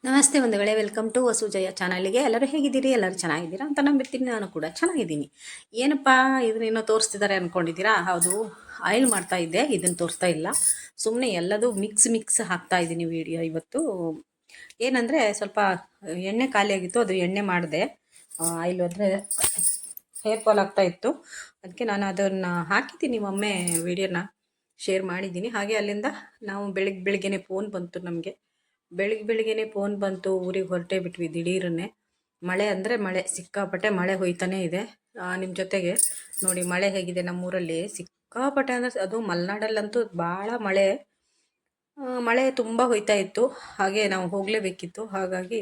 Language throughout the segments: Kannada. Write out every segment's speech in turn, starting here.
ನಮಸ್ತೆ ಬಂಧುಗಳೇ, ವೆಲ್ಕಮ್ ಟು ವಸುಜಯ ಚಾನಲ್ಗೆ. ಎಲ್ಲರೂ ಹೇಗಿದ್ದೀರಿ? ಎಲ್ಲರೂ ಚೆನ್ನಾಗಿದ್ದೀರಾ ಅಂತ ನಂಬಿರ್ತೀನಿ. ನಾನು ಕೂಡ ಚೆನ್ನಾಗಿದ್ದೀನಿ. ಏನಪ್ಪ ಇದನ್ನೇನೋ ತೋರಿಸ್ತಿದ್ದಾರೆ ಅಂದ್ಕೊಂಡಿದ್ದೀರಾ? ಹೌದು, ಆಯಿಲ್ ಮಾಡ್ತಾ ಇದ್ದೆ, ಇದನ್ನು ತೋರಿಸ್ತಾ ಇಲ್ಲ. ಸುಮ್ಮನೆ ಎಲ್ಲದೂ ಮಿಕ್ಸ್ ಹಾಕ್ತಾ ಇದ್ದೀನಿ ವಿಡಿಯೋ ಇವತ್ತು. ಏನಂದರೆ ಸ್ವಲ್ಪ ಎಣ್ಣೆ ಖಾಲಿ ಆಗಿತ್ತು, ಅದು ಎಣ್ಣೆ ಮಾಡಿದೆ. ಆಯಿಲ್ ಅಂದರೆ ಹೇರ್ ಫಾಲ್ ಆಗ್ತಾ ಇತ್ತು, ಅದಕ್ಕೆ ನಾನು ಅದನ್ನು ಹಾಕಿದ್ದೀನಿ. ಒಮ್ಮೆ ವಿಡಿಯೋನ ಶೇರ್ ಮಾಡಿದ್ದೀನಿ. ಹಾಗೆ ಅಲ್ಲಿಂದ ನಾವು ಬೆಳಿಗ್ಗೆನೆ ಫೋನ್ ಬಂತು ನಮಗೆ. ಬೆಳಿಗ್ಗೆನೆ ಫೋನ್ ಬಂತು, ಊರಿಗೆ ಹೊರಟೇ ಬಿಟ್ವಿ ದಿಢೀರನ್ನೇ. ಮಳೆ ಅಂದರೆ ಮಳೆ, ಸಿಕ್ಕಾಪಟ್ಟೆ ಮಳೆ ಹೋಯ್ತಾನೆ ಇದೆ. ನಿಮ್ಮ ಜೊತೆಗೆ ನೋಡಿ ಮಳೆ ಹೇಗಿದೆ ನಮ್ಮೂರಲ್ಲಿ. ಸಿಕ್ಕಾಪಟ್ಟೆ ಅಂದರೆ ಅದು ಮಲೆನಾಡಲ್ಲಂತೂ ಭಾಳ ಮಳೆ. ಮಳೆ ತುಂಬ ಹೋಯ್ತಾ ಇತ್ತು. ಹಾಗೆ ನಾವು ಹೋಗಲೇಬೇಕಿತ್ತು. ಹಾಗಾಗಿ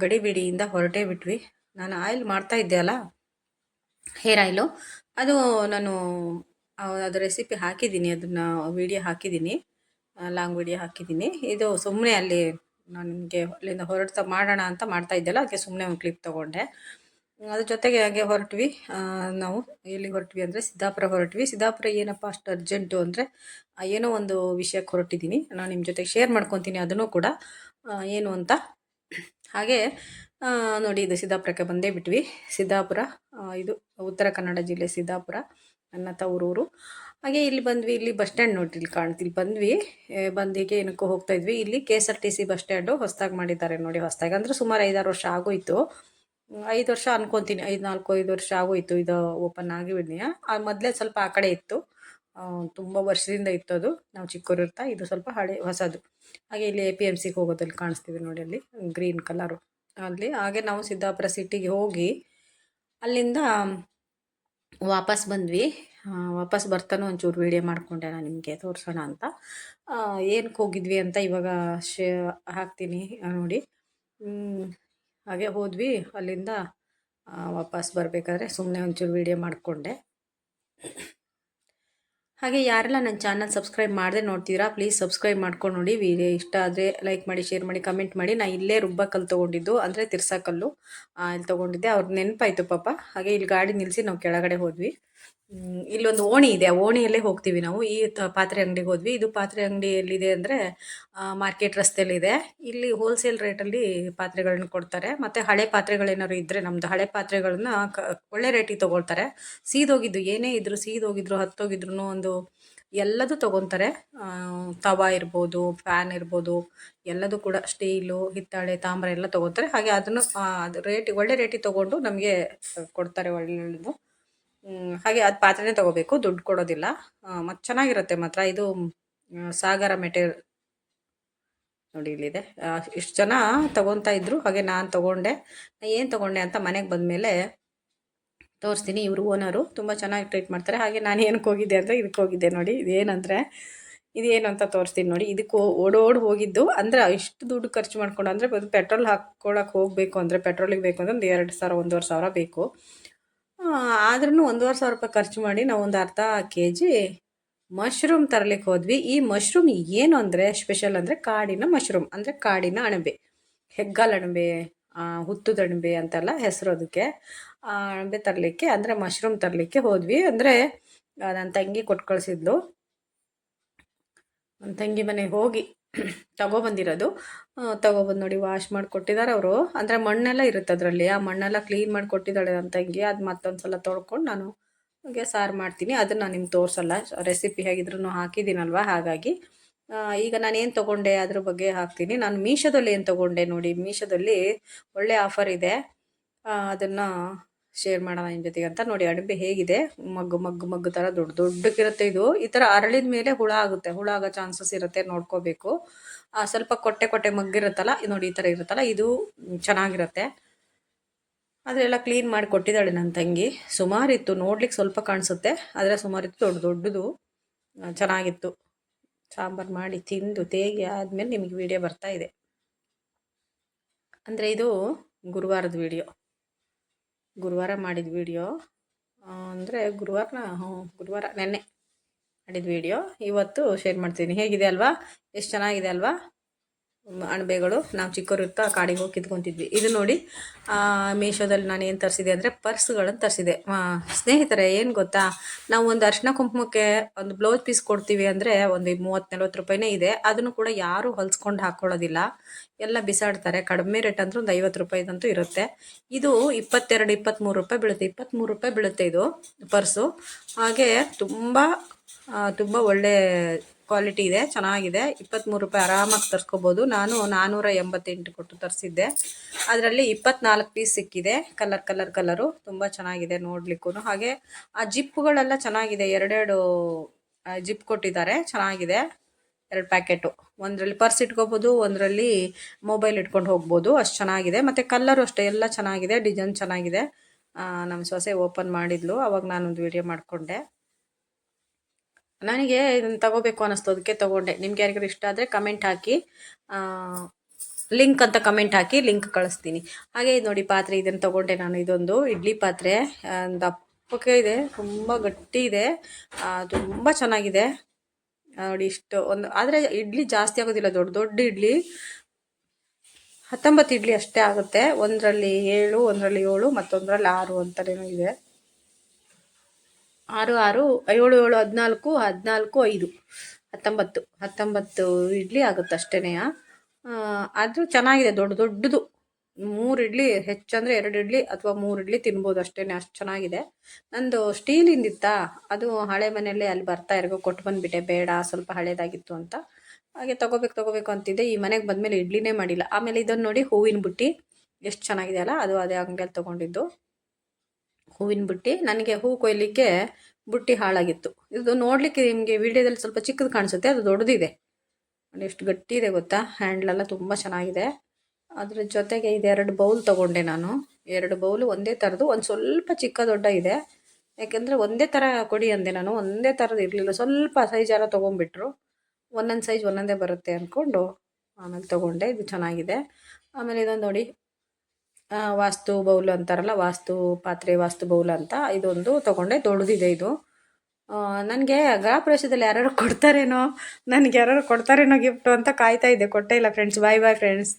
ಗಡಿಬಿಡಿಯಿಂದ ಹೊರಟೇ ಬಿಟ್ವಿ. ನಾನು ಆಯಿಲ್ ಮಾಡ್ತಾ ಇದ್ದೆ ಅಲ್ಲ, ಹೇರ್ ಆಯಿಲು, ಅದು ನಾನು ಅದು ರೆಸಿಪಿ ಹಾಕಿದ್ದೀನಿ, ಅದನ್ನು ವಿಡಿಯೋ ಹಾಕಿದ್ದೀನಿ, ಲಾಂಗ್ ವಿಡಿಯೋ ಹಾಕಿದ್ದೀನಿ. ಇದು ಸುಮ್ಮನೆ ಅಲ್ಲಿ ನಾನು ನಿಮಗೆ ಅಲ್ಲಿಂದ ಹೊರಡ್ತಾ ಮಾಡೋಣ ಅಂತ ಮಾಡ್ತಾ ಇದ್ದೆಲ್ಲ, ಅದಕ್ಕೆ ಸುಮ್ಮನೆ ಒಂದು ಕ್ಲಿಪ್ ತೊಗೊಂಡೆ. ಅದ್ರ ಜೊತೆಗೆ ಹಾಗೆ ಹೊರಟ್ವಿ. ನಾವು ಎಲ್ಲಿಗೆ ಹೊರಟ್ವಿ ಅಂದರೆ ಸಿದ್ದಾಪುರ ಹೊರಟ್ವಿ. ಸಿದ್ದಾಪುರ ಏನಪ್ಪ ಅಷ್ಟು ಅರ್ಜೆಂಟು ಅಂದರೆ, ಏನೋ ಒಂದು ವಿಷಯಕ್ಕೆ ಹೊರಟಿದ್ದೀನಿ. ನಾನು ನಿಮ್ಮ ಜೊತೆಗೆ ಶೇರ್ ಮಾಡ್ಕೊತೀನಿ ಅದನ್ನು ಕೂಡ, ಏನು ಅಂತ. ಹಾಗೆ ನೋಡಿ, ಇದು ಸಿದ್ದಾಪುರಕ್ಕೆ ಬಂದೇ ಬಿಟ್ವಿ. ಸಿದ್ದಾಪುರ ಇದು ಉತ್ತರ ಕನ್ನಡ ಜಿಲ್ಲೆ ಸಿದ್ದಾಪುರ, ನನ್ನ ತವರೂರು. ಹಾಗೆ ಇಲ್ಲಿ ಬಂದ್ವಿ. ಇಲ್ಲಿ ಬಸ್ ಸ್ಟ್ಯಾಂಡ್ ನೋಡ್ರಿ, ಇಲ್ಲಿ ಕಾಣ್ತಿಲ್ಲಿ ಬಂದ್ವಿ. ಬಂದಿಗೆ ಏನಕ್ಕೋ ಹೋಗ್ತಾ ಇದ್ವಿ. ಇಲ್ಲಿ KSRTC ಬಸ್ ಸ್ಟ್ಯಾಂಡು ಹೊಸದಾಗಿ ಮಾಡಿದ್ದಾರೆ ನೋಡಿ. ಹೊಸದಾಗಿ ಅಂದರೆ ಸುಮಾರು 5-6 ವರ್ಷ ಆಗೋಯ್ತು. 5 ವರ್ಷ ಅನ್ಕೊತೀನಿ, 5 ವರ್ಷ ಆಗೋಯ್ತು ಇದು ಓಪನ್ ಆಗಿಬಿಡ್ನಿ. ಮೊದಲೇ ಸ್ವಲ್ಪ ಆ ಕಡೆ ಇತ್ತು, ತುಂಬ ವರ್ಷದಿಂದ ಇತ್ತು ಅದು, ನಾವು ಚಿಕ್ಕವರು ಇರ್ತಾ. ಇದು ಸ್ವಲ್ಪ ಹಳೆ ಹೊಸದು. ಹಾಗೆ ಇಲ್ಲಿ APMCಗೆ ಹೋಗೋದಲ್ಲಿ ಕಾಣಿಸ್ತಿದೆ ನೋಡಿ, ಅಲ್ಲಿ ಗ್ರೀನ್ ಕಲರು ಅಲ್ಲಿ. ಹಾಗೆ ನಾವು ಸಿದ್ದಾಪುರ ಸಿಟಿಗೆ ಹೋಗಿ ಅಲ್ಲಿಂದ ವಾಪಸ್ ಬಂದ್ವಿ. ವಾಪಸ್ ಬರ್ತಾನೂ ಒಂಚೂರು ವೀಡಿಯೋ ಮಾಡಿಕೊಂಡೆ ನಾನು ನಿಮಗೆ ತೋರಿಸೋಣ ಅಂತ. ಏನಕ್ಕೆ ಹೋಗಿದ್ವಿ ಅಂತ ಇವಾಗ ಹಾಕ್ತೀನಿ ನೋಡಿ. ಹಾಗೆ ಹೋದ್ವಿ. ಅಲ್ಲಿಂದ ವಾಪಸ್ ಬರಬೇಕಾದ್ರೆ ಸುಮ್ಮನೆ ಒಂಚೂರು ವೀಡಿಯೋ ಮಾಡಿಕೊಂಡೆ. ಹಾಗೆ ಯಾರೆಲ್ಲ ನನ್ನ ಚಾನಲ್ ಸಬ್ಸ್ಕ್ರೈಬ್ ಮಾಡದೆ ನೋಡ್ತೀರಾ, ಪ್ಲೀಸ್ ಸಬ್ಸ್ಕ್ರೈಬ್ ಮಾಡ್ಕೊಂಡು ನೋಡಿ. ವಿಡಿಯೋ ಇಷ್ಟ ಆದರೆ ಲೈಕ್ ಮಾಡಿ, ಶೇರ್ ಮಾಡಿ, ಕಮೆಂಟ್ ಮಾಡಿ. ನಾನು ಇಲ್ಲೇ ರುಬ್ಬಕಲ್ಲು ತೊಗೊಂಡಿದ್ದು, ಅಂದರೆ ತಿರ್ಸಕಲ್ಲು ಇಲ್ಲಿ ತೊಗೊಂಡಿದ್ದೆ. ಅವ್ರ ನೆನಪಾಯಿತು ಪಾಪ. ಹಾಗೆ ಇಲ್ಲಿ ಗಾಡಿ ನಿಲ್ಲಿಸಿ ನಾವು ಕೆಳಗಡೆ ಹೋದ್ವಿ. ಇಲ್ಲೊಂದು ಓಣಿ ಇದೆ, ಆ ಓಣಿಯಲ್ಲೇ ಹೋಗ್ತೀವಿ ನಾವು. ಈ ಪಾತ್ರೆ ಅಂಗಡಿಗೆ ಹೋದ್ವಿ. ಇದು ಪಾತ್ರೆ ಅಂಗಡಿ ಎಲ್ಲಿದೆ ಅಂದರೆ ಮಾರ್ಕೆಟ್ ರಸ್ತೆಯಲ್ಲಿದೆ. ಇಲ್ಲಿ ಹೋಲ್ಸೇಲ್ ರೇಟಲ್ಲಿ ಪಾತ್ರೆಗಳನ್ನ ಕೊಡ್ತಾರೆ. ಮತ್ತು ಹಳೆ ಪಾತ್ರೆಗಳೇನಾದ್ರು ಇದ್ದರೆ, ನಮ್ಮದು ಹಳೆ ಪಾತ್ರೆಗಳನ್ನ ಒಳ್ಳೆ ರೇಟಿಗೆ ತೊಗೊಳ್ತಾರೆ. ಸೀದೋಗಿದ್ದು ಏನೇ ಇದ್ದರೂ, ಸೀದೋಗಿದ್ರು ಹತ್ತೋಗಿದ್ರು ಒಂದು ಎಲ್ಲದೂ ತೊಗೊತಾರೆ. ತವಾ ಇರ್ಬೋದು, ಫ್ಯಾನ್ ಇರ್ಬೋದು, ಎಲ್ಲದೂ ಕೂಡ ಸ್ಟೀಲು, ಹಿತ್ತಾಳೆ, ತಾಮ್ರ ಎಲ್ಲ ತೊಗೊತಾರೆ. ಹಾಗೆ ಅದನ್ನು ಅದು ಒಳ್ಳೆ ರೇಟಿಗೆ ತೊಗೊಂಡು ನಮಗೆ ಕೊಡ್ತಾರೆ, ಒಳ್ಳೆಯದು. ಹಾಗೆ ಅದು ಪಾತ್ರೆನೇ ತೊಗೋಬೇಕು, ದುಡ್ಡು ಕೊಡೋದಿಲ್ಲ. ಮತ್ತು ಚೆನ್ನಾಗಿರುತ್ತೆ ಮಾತ್ರ. ಇದು ಸಾಗರ ಮೆಟೀರಿಯಲ್ ನೋಡಿ, ಇಲ್ಲಿದೆ. ಇಷ್ಟು ಜನ ತೊಗೊತಾ ಇದ್ರು. ಹಾಗೆ ನಾನು ತೊಗೊಂಡೆ. ಏನು ತೊಗೊಂಡೆ ಅಂತ ಮನೆಗೆ ಬಂದಮೇಲೆ ತೋರಿಸ್ತೀನಿ. ಇವರು ಓನರು ತುಂಬ ಚೆನ್ನಾಗಿ ಟ್ರೀಟ್ ಮಾಡ್ತಾರೆ. ಹಾಗೆ ನಾನು ಏನಕ್ಕೆ ಹೋಗಿದ್ದೆ ಅಂದರೆ ಇದಕ್ಕೆ ಹೋಗಿದ್ದೆ ನೋಡಿ. ಇದೇನಂದರೆ ಇದೇನು ಅಂತ ತೋರಿಸ್ತೀನಿ ನೋಡಿ. ಇದಕ್ಕೆ ಓಡೋಡಿ ಹೋಗಿದ್ದು ಅಂದರೆ, ಇಷ್ಟು ದುಡ್ಡು ಖರ್ಚು ಮಾಡ್ಕೊಂಡು, ಅಂದರೆ ಪೆಟ್ರೋಲ್ ಹಾಕ್ಕೊಳಕ್ಕೆ ಹೋಗಬೇಕು ಅಂದರೆ, ಪೆಟ್ರೋಲಿಗೆ ಬೇಕು ಅಂದರೆ ಒಂದು 2,000 1,500 ಬೇಕು. ಆದ್ರೂ 1,500 ರೂಪಾಯಿ ಖರ್ಚು ಮಾಡಿ ನಾವು ಒಂದು ಅರ್ಧ KG ಮಶ್ರೂಮ್ ತರಲಿಕ್ಕೆ ಹೋದ್ವಿ. ಈ ಮಶ್ರೂಮ್ ಏನು ಅಂದರೆ ಸ್ಪೆಷಲ್ ಅಂದರೆ ಕಾಡಿನ ಮಶ್ರೂಮ್, ಅಂದರೆ ಕಾಡಿನ ಅಣಬೆ, ಹೆಗ್ಗಾಲ್ ಅಣಬೆ, ಹುತ್ತದ ಅಣಬೆ ಅಂತೆಲ್ಲ ಹೆಸರು ಅದಕ್ಕೆ. ಅಣಬೆ ತರಲಿಕ್ಕೆ, ಅಂದರೆ ಮಶ್ರೂಮ್ ತರಲಿಕ್ಕೆ ಹೋದ್ವಿ. ಅಂದರೆ ನನ್ನ ತಂಗಿ ಕೊಟ್ಟು ಕಳಿಸಿದ್ಲು. ನನ್ನ ತಂಗಿ ಮನೆಗೆ ಹೋಗಿ ತಗೊಬಂದಿರೋದು. ತಗೊಬಂದು ನೋಡಿ, ವಾಶ್ ಮಾಡಿ ಕೊಟ್ಟಿದ್ದಾರೆ ಅವರು. ಅಂದರೆ ಮಣ್ಣೆಲ್ಲ ಇರುತ್ತೆ ಅದರಲ್ಲಿ, ಆ ಮಣ್ಣೆಲ್ಲ ಕ್ಲೀನ್ ಮಾಡಿ ಕೊಟ್ಟಿದ್ದಾಳೆ ನನ್ನ ತಂಗಿ. ಅದು ಮತ್ತೊಂದು ಸಲ ತೊಳ್ಕೊಂಡು ನಾನು ಹಾಗೆ ಸಾರು ಮಾಡ್ತೀನಿ. ಅದನ್ನು ನಾನು ನಿಮ್ಗೆ ತೋರಿಸಲ್ಲ, ರೆಸಿಪಿ ಹೇಗಿದ್ರೂ ಹಾಕಿದ್ದೀನಲ್ವ. ಹಾಗಾಗಿ ಈಗ ನಾನೇನು ತೊಗೊಂಡೆ ಅದ್ರ ಬಗ್ಗೆ ಹಾಕ್ತೀನಿ. ನಾನು ಮೀಶೋದಲ್ಲಿ ಏನು ತೊಗೊಂಡೆ ನೋಡಿ, ಮೀಶೋದಲ್ಲಿ ಒಳ್ಳೆ ಆಫರ್ ಇದೆ, ಅದನ್ನು ಶೇರ್ ಮಾಡೋಣ ನಿಮ್ಮ ಜೊತೆಗೆ ಅಂತ. ನೋಡಿ ಅಣಬೆ ಹೇಗಿದೆ, ಮಗ್ಗು ಥರ ದೊಡ್ಡಕ್ಕಿರುತ್ತೆ ಇದು. ಈ ಥರ ಅರಳಿದ ಮೇಲೆ ಹುಳ ಆಗುತ್ತೆ, ಹುಳ ಆಗೋ ಚಾನ್ಸಸ್ ಇರುತ್ತೆ, ನೋಡ್ಕೋಬೇಕು. ಸ್ವಲ್ಪ ಕೊಟ್ಟೆ ಮಗ್ಗಿರುತ್ತಲ್ಲ ನೋಡಿ, ಈ ಥರ ಇರುತ್ತಲ್ಲ, ಇದು ಚೆನ್ನಾಗಿರುತ್ತೆ. ಅದೆಲ್ಲ ಕ್ಲೀನ್ ಮಾಡಿ ಕೊಟ್ಟಿದ್ದಾಳೆ ನನ್ನ ತಂಗಿ. ಸುಮಾರಿತ್ತು, ನೋಡ್ಲಿಕ್ಕೆ ಸ್ವಲ್ಪ ಕಾಣಿಸುತ್ತೆ, ಆದರೆ ಸುಮಾರಿತ್ತು, ದೊಡ್ಡದು ಚೆನ್ನಾಗಿತ್ತು. ಸಾಂಬಾರು ಮಾಡಿ ತಿಂದು ತೇಗಿ ಆದಮೇಲೆ ನಿಮಗೆ ವಿಡಿಯೋ ಬರ್ತಾ ಇದೆ. ಅಂದರೆ ಇದು ಗುರುವಾರದ ವಿಡಿಯೋ, ಗುರುವಾರ ಮಾಡಿದ ವಿಡಿಯೋ. ಅಂದರೆ ಗುರುವಾರ ನೆನ್ನೆ ಮಾಡಿದ ವಿಡಿಯೋ ಇವತ್ತು ಶೇರ್ ಮಾಡ್ತೀನಿ. ಹೇಗಿದೆ ಅಲ್ವಾ, ಎಷ್ಟು ಚೆನ್ನಾಗಿದೆ ಅಲ್ವಾ. ಅಣಬೆಗಳು ನಾವು ಚಿಕ್ಕವರು ಇರ್ತಾ ಕಾಡಿಗೆ ಹೋಗಿ ಕಿತ್ಕೊತಿದ್ವಿ. ಇದು ನೋಡಿ ಮೀಶೋದಲ್ಲಿ ನಾನು ಏನು ತರಿಸಿದೆ ಅಂದರೆ ಪರ್ಸ್ಗಳನ್ನು ತರಿಸಿದೆ. ಸ್ನೇಹಿತರೆ, ಏನು ಗೊತ್ತಾ, ನಾವು ಒಂದು ಅರಿಶಿನ ಕುಂಕುಮಕ್ಕೆ ಒಂದು ಬ್ಲೌಸ್ ಪೀಸ್ ಕೊಡ್ತೀವಿ ಅಂದರೆ ಒಂದು 30-40 ರೂಪಾಯಿನೇ ಇದೆ. ಅದನ್ನು ಕೂಡ ಯಾರೂ ಹೊಲಿಸ್ಕೊಂಡು ಹಾಕ್ಕೊಳ್ಳೋದಿಲ್ಲ, ಎಲ್ಲ ಬಿಸಾಡ್ತಾರೆ. ಕಡಿಮೆ ರೇಟ್ ಅಂದ್ರೆ ಒಂದು 50 ರೂಪಾಯಿದಂತೂ ಇರುತ್ತೆ. ಇದು 22-23 ರೂಪಾಯಿ ಬೀಳುತ್ತೆ. 23 ರೂಪಾಯಿ ಬೀಳುತ್ತೆ ಇದು ಪರ್ಸು. ಹಾಗೆ ತುಂಬ ಒಳ್ಳೆ ಕ್ವಾಲಿಟಿ ಇದೆ, ಚೆನ್ನಾಗಿದೆ. 23 ರೂಪಾಯಿ ಆರಾಮಾಗಿ ತರಿಸ್ಕೋಬೋದು. ನಾನು 488 ಕೊಟ್ಟು ತರಿಸಿದ್ದೆ. ಅದರಲ್ಲಿ 24 ಪೀಸ್ ಸಿಕ್ಕಿದೆ. ಕಲರು ತುಂಬ ಚೆನ್ನಾಗಿದೆ ನೋಡ್ಲಿಕ್ಕೂ. ಹಾಗೆ ಆ ಜಿಪ್ಪುಗಳೆಲ್ಲ ಚೆನ್ನಾಗಿದೆ. 2 ಜಿಪ್ ಕೊಟ್ಟಿದ್ದಾರೆ, ಚೆನ್ನಾಗಿದೆ. 2 ಪ್ಯಾಕೆಟು. ಒಂದರಲ್ಲಿ ಪರ್ಸ್ ಇಟ್ಕೋಬೋದು, ಒಂದರಲ್ಲಿ ಮೊಬೈಲ್ ಇಟ್ಕೊಂಡು ಹೋಗ್ಬೋದು. ಅಷ್ಟು ಚೆನ್ನಾಗಿದೆ. ಮತ್ತು ಕಲ್ಲರು ಅಷ್ಟೇ ಎಲ್ಲ ಚೆನ್ನಾಗಿದೆ, ಡಿಸೈನ್ ಚೆನ್ನಾಗಿದೆ. ನಮ್ಮ ಸೊಸೆ ಓಪನ್ ಮಾಡಿದ್ಲು, ಅವಾಗ ನಾನೊಂದು ವಿಡಿಯೋ ಮಾಡಿಕೊಂಡೆ. ನನಗೆ ಇದನ್ನು ತಗೋಬೇಕು ಅನ್ನಿಸ್ತು, ಅದಕ್ಕೆ ತೊಗೊಂಡೆ. ನಿಮ್ಗೆ ಯಾರಿಗಾರು ಇಷ್ಟ ಆದರೆ ಕಮೆಂಟ್ ಹಾಕಿ, ಲಿಂಕ್ ಅಂತ ಕಮೆಂಟ್ ಹಾಕಿ, ಲಿಂಕ್ ಕಳಿಸ್ತೀನಿ. ಹಾಗೆ ಇದು ನೋಡಿ ಪಾತ್ರೆ, ಇದನ್ನು ತೊಗೊಂಡೆ ನಾನು. ಇದೊಂದು ಇಡ್ಲಿ ಪಾತ್ರೆ, ದಪ್ಪಕ್ಕೆ ಇದೆ, ತುಂಬ ಗಟ್ಟಿ ಇದೆ, ತುಂಬ ಚೆನ್ನಾಗಿದೆ ನೋಡಿ. ಇಷ್ಟು ಒಂದು ಆದರೆ ಇಡ್ಲಿ ಜಾಸ್ತಿ ಆಗೋದಿಲ್ಲ. ದೊಡ್ಡ ಇಡ್ಲಿ 19 ಇಡ್ಲಿ ಅಷ್ಟೇ ಆಗುತ್ತೆ. ಒಂದರಲ್ಲಿ 7, ಒಂದರಲ್ಲಿ 7, ಮತ್ತೊಂದರಲ್ಲಿ 6 ಅಂತಲೇ ಇದೆ. 6, 6, 7, 7, 14, 14, 5, 19 ಇಡ್ಲಿ ಆಗುತ್ತೆ ಅಷ್ಟೇ. ಅದು ಚೆನ್ನಾಗಿದೆ, ದೊಡ್ಡದು. 3 ಇಡ್ಲಿ, ಹೆಚ್ಚಂದರೆ 2 ಇಡ್ಲಿ ಅಥವಾ 3 ಇಡ್ಲಿ ತಿನ್ಬೋದು ಅಷ್ಟೇ, ಅಷ್ಟು ಚೆನ್ನಾಗಿದೆ. ನಂದು ಸ್ಟೀಲಿಂದಿತ್ತಾ, ಅದು ಹಳೆ ಮನೆಯಲ್ಲೇ ಅಲ್ಲಿ ಬರ್ತಾ ಇರೋ ಕೊಟ್ಟು ಬಂದುಬಿಟ್ಟೆ, ಬೇಡ ಸ್ವಲ್ಪ ಹಳೇದಾಗಿತ್ತು ಅಂತ. ಹಾಗೆ ತಗೋಬೇಕು ಅಂತಿದ್ದೆ. ಈ ಮನೆಗೆ ಬಂದಮೇಲೆ ಇಡ್ಲಿನೇ ಮಾಡಿಲ್ಲ. ಆಮೇಲೆ ಇದನ್ನು ನೋಡಿ, ಹೂವಿನ ಬುಟ್ಟಿ ಎಷ್ಟು ಚೆನ್ನಾಗಿದೆ ಅಲ್ಲ, ಅದು ಅದೇ ಅಂಗಡಿಯಲ್ಲಿ ತೊಗೊಂಡಿದ್ದು ಹೂವಿನ ಬುಟ್ಟಿ. ನನಗೆ ಹೂ ಕೊಯ್ಲಿಕ್ಕೆ ಬುಟ್ಟಿ ಹಾಳಾಗಿತ್ತು. ಇದು ನೋಡಲಿಕ್ಕೆ ನಿಮಗೆ ವಿಡಿಯೋದಲ್ಲಿ ಸ್ವಲ್ಪ ಚಿಕ್ಕದು ಕಾಣಿಸುತ್ತೆ, ಅದು ದೊಡ್ಡದಿದೆ. ಎಷ್ಟು ಗಟ್ಟಿ ಇದೆ ಗೊತ್ತಾ, ಹ್ಯಾಂಡ್ಲೆಲ್ಲ ತುಂಬ ಚೆನ್ನಾಗಿದೆ. ಅದ್ರ ಜೊತೆಗೆ ಇದು 2 ಬೌಲ್ ತೊಗೊಂಡೆ ನಾನು. 2 ಬೌಲು ಒಂದೇ ಥರದ್ದು, ಒಂದು ಸ್ವಲ್ಪ ಚಿಕ್ಕ ದೊಡ್ಡ ಇದೆ. ಯಾಕೆಂದರೆ ಒಂದೇ ಥರ ಕೊಡಿ ಅಂದೆ ನಾನು, ಒಂದೇ ಥರದ್ದು ಇರಲಿಲ್ಲ. ಸ್ವಲ್ಪ ಸೈಜ್ ಎಲ್ಲ ತೊಗೊಂಡ್ಬಿಟ್ರು. ಒಂದೊಂದು ಸೈಜ್ ಒಂದೊಂದೇ ಬರುತ್ತೆ ಅಂದ್ಕೊಂಡು ಆಮೇಲೆ ತೊಗೊಂಡೆ. ಇದು ಚೆನ್ನಾಗಿದೆ. ಆಮೇಲೆ ಇದೊಂದು ನೋಡಿ, ವಾಸ್ತು ಬೌಲ್ ಅಂತಾರಲ್ಲ, ವಾಸ್ತು ಪಾತ್ರೆ, ವಾಸ್ತು ಬೌಲ್ ಅಂತ, ಇದೊಂದು ತೊಗೊಂಡೆ. ದೊಡ್ಡದಿದೆ ಇದು. ನನಗೆ ಗೃಹಪ್ರವೇಶದಲ್ಲಿ ಯಾರು ಕೊಡ್ತಾರೇನೋ ಗಿಫ್ಟು ಅಂತ ಕಾಯ್ತಾ ಇದ್ದೆ. ಕೊಟ್ಟೇ ಇಲ್ಲ ಫ್ರೆಂಡ್ಸ್. Bye friends.